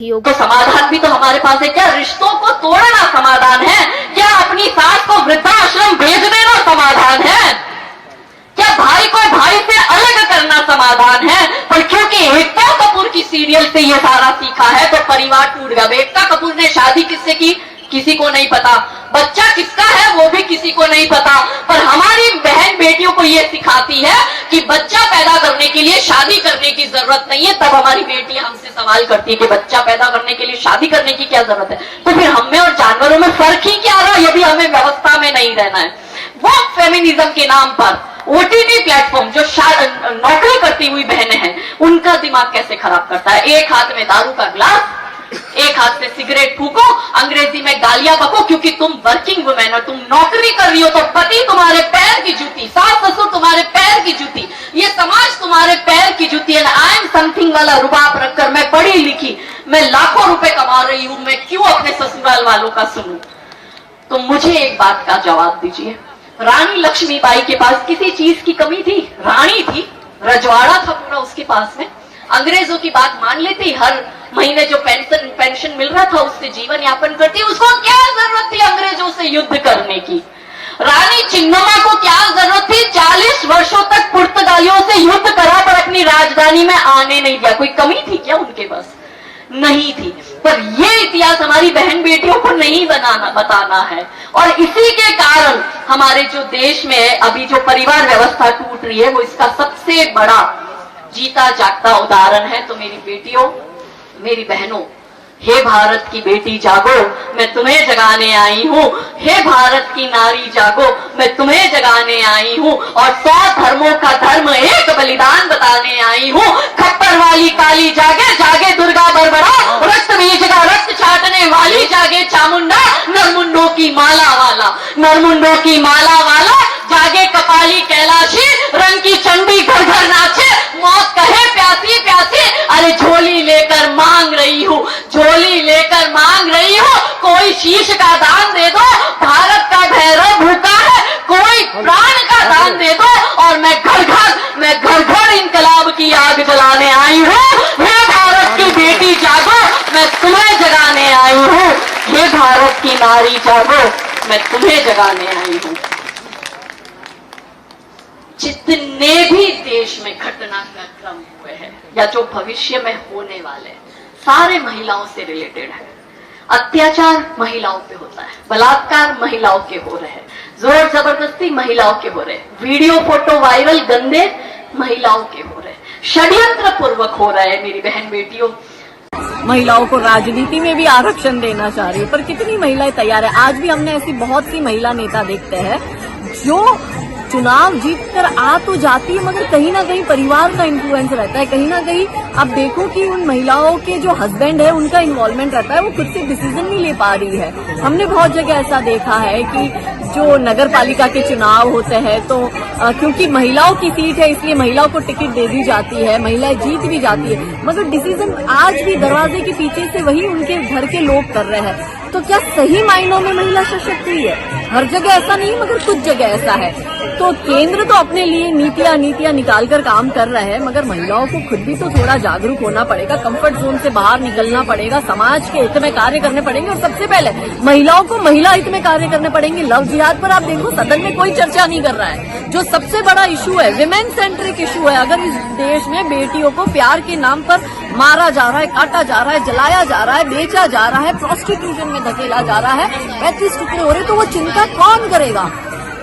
तो समाधान भी तो हमारे पास है। क्या रिश्तों को तोड़ना समाधान है? क्या अपनी सास को वृद्धाश्रम भेज देना समाधान है? क्या भाई को भाई से अलग करना समाधान है? पर क्योंकि एकता कपूर की सीरियल से ये सारा सीखा है तो परिवार टूट गया। एकता कपूर ने शादी किससे की किसी को नहीं पता, बच्चा किसका है वो भी किसी को नहीं पता। पर हमारी बहन बेटियों को ये सिखाती है कि बच्चा पैदा करने के लिए शादी करने की जरूरत नहीं है। तब हमारी बेटी हमसे सवाल करती है कि बच्चा पैदा करने के लिए शादी करने की क्या जरूरत है? तो फिर हम में और जानवरों में फर्क ही क्या रहा यदि हमें व्यवस्था में नहीं रहना है? वो फेमिनिज्म के नाम पर ओटीटी प्लेटफॉर्म जो नौकरी करती हुई बहनें हैं उनका दिमाग कैसे खराब करता है। एक हाथ में दारू का ग्लास, एक हाथ से सिगरेट फूको, अंग्रेजी में गालियां बको क्योंकि तुम वर्किंग वुमेन हो, तुम नौकरी कर रही हो तो पति तुम्हारे पैर की जूती, सास ससुर तुम्हारे पैर की जूती, ये समाज तुम्हारे पैर की जूती है। आई एम समथिंग वाला रुबाब रखकर मैं पढ़ी लिखी, मैं लाखों रुपए कमा रही हूं, मैं क्यों अपने ससुराल वालों का सुनूं? तो मुझे एक बात का जवाब दीजिए। रानी लक्ष्मीबाई के पास किसी चीज की कमी थी? रानी थी, रजवाड़ा था पूरा उसके पास में, अंग्रेजों की बात मान लेती, हर महीने जो पेंशन मिल रहा था उससे जीवन यापन करती। उसको क्या जरूरत थी अंग्रेजों से युद्ध करने की? रानी चिन्नम्मा को क्या जरूरत थी? 40 वर्षों तक पुर्तगालियों से युद्ध करा पर अपनी राजधानी में आने नहीं दिया। कोई कमी थी क्या उनके पास? नहीं थी। पर ये इतिहास हमारी बहन बेटियों को नहीं बताना है और इसी के कारण हमारे जो देश में अभी जो परिवार व्यवस्था टूट रही है वो इसका सबसे बड़ा जीता जागता उदाहरण है। तो मेरी बेटियों, मेरी बहनों, हे भारत की बेटी जागो, मैं तुम्हें जगाने आई हूँ। हे भारत की नारी जागो, मैं तुम्हें जगाने आई हूँ। और 100 धर्मों का धर्म एक बलिदान बताने आई हूँ। खप्पर वाली काली जागे, जागे दुर्गा बरबरा, रक्त बीज का रक्त छाटने वाली जागे चामुंडा, नरमुंडों की माला वाला, नरमुंडों की माला वाला, जागे कपाली कैलाशी, रंग की चंडी घर घर नाचे, मौत कहे प्यासी प्यासी, अरे झोली लेकर मांग रही हूँ, झोली लेकर मांग रही हूँ। कोई शीश का दान दे दो, भारत का भैरव भूखा है, कोई प्राण का दान दे दो और मैं घर घर इनकलाब की आग जलाने आई हूँ। हे भारत की बेटी जागो, मैं तुम्हें जगाने आई हूँ। हे भारत की नारी जागो, मैं तुम्हें जगाने आई हूँ। जितने भी देश में घटनाक्रम हुए हैं या जो भविष्य में होने वाले सारे महिलाओं से रिलेटेड है। अत्याचार महिलाओं पे होता है, बलात्कार महिलाओं के हो रहे हैं, जोर जबरदस्ती महिलाओं के हो रहे हैं, वीडियो फोटो वायरल गंदे महिलाओं के हो रहे हैं, षड्यंत्र पूर्वक हो रहा है। मेरी बहन बेटियों, महिलाओं को राजनीति में भी आरक्षण देना चाह रही है पर कितनी महिलाएं तैयार है? आज भी हमने ऐसी बहुत सी महिला नेता देखते हैं जो चुनाव जीतकर आ तो जाती है मगर कहीं ना कहीं परिवार का इन्फ्लुएंस रहता है। कहीं ना कहीं आप देखो कि उन महिलाओं के जो हस्बैंड है उनका इन्वॉल्वमेंट रहता है, वो खुद से डिसीजन नहीं ले पा रही है। हमने बहुत जगह ऐसा देखा है कि जो नगर पालिका के चुनाव होते हैं तो क्योंकि महिलाओं की सीट है इसलिए महिलाओं को टिकट दे दी जाती है, महिलाएं जीत भी जाती है मगर डिसीजन आज भी दरवाजे के पीछे से वही उनके घर के लोग कर रहे हैं। तो क्या सही मायनों में महिला सशक्त हुई है? हर जगह ऐसा नहीं मगर कुछ जगह ऐसा है। तो केंद्र तो अपने लिए नीतियां निकाल कर काम कर रहे हैं मगर महिलाओं को खुद भी तो थोड़ा जागरूक होना पड़ेगा, कंफर्ट जोन से बाहर निकलना पड़ेगा, समाज के हित में कार्य करने पड़ेंगे और सबसे पहले महिलाओं को महिला हित में कार्य करने पड़ेंगे। लव जिहाद पर आप देखो सदन में कोई चर्चा नहीं कर रहा है, जो सबसे बड़ा इशू है विमेन सेंट्रिक इशू है। अगर इस देश में बेटियों को प्यार के नाम पर मारा जा रहा है, काटा जा रहा है, जलाया जा रहा है, बेचा जा रहा है, प्रोस्टिट्यूशन में धकेला जा रहा है, 35 टुकड़े हो रहे, तो वो चिंता कौन करेगा?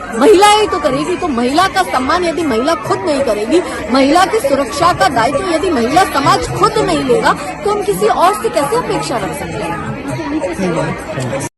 महिलाएं ही तो करेगी। तो महिला का सम्मान यदि महिला खुद नहीं करेगी, महिला की सुरक्षा का दायित्व यदि महिला समाज खुद नहीं लेगा तो हम किसी और से कैसे अपेक्षा रख सकते हैं?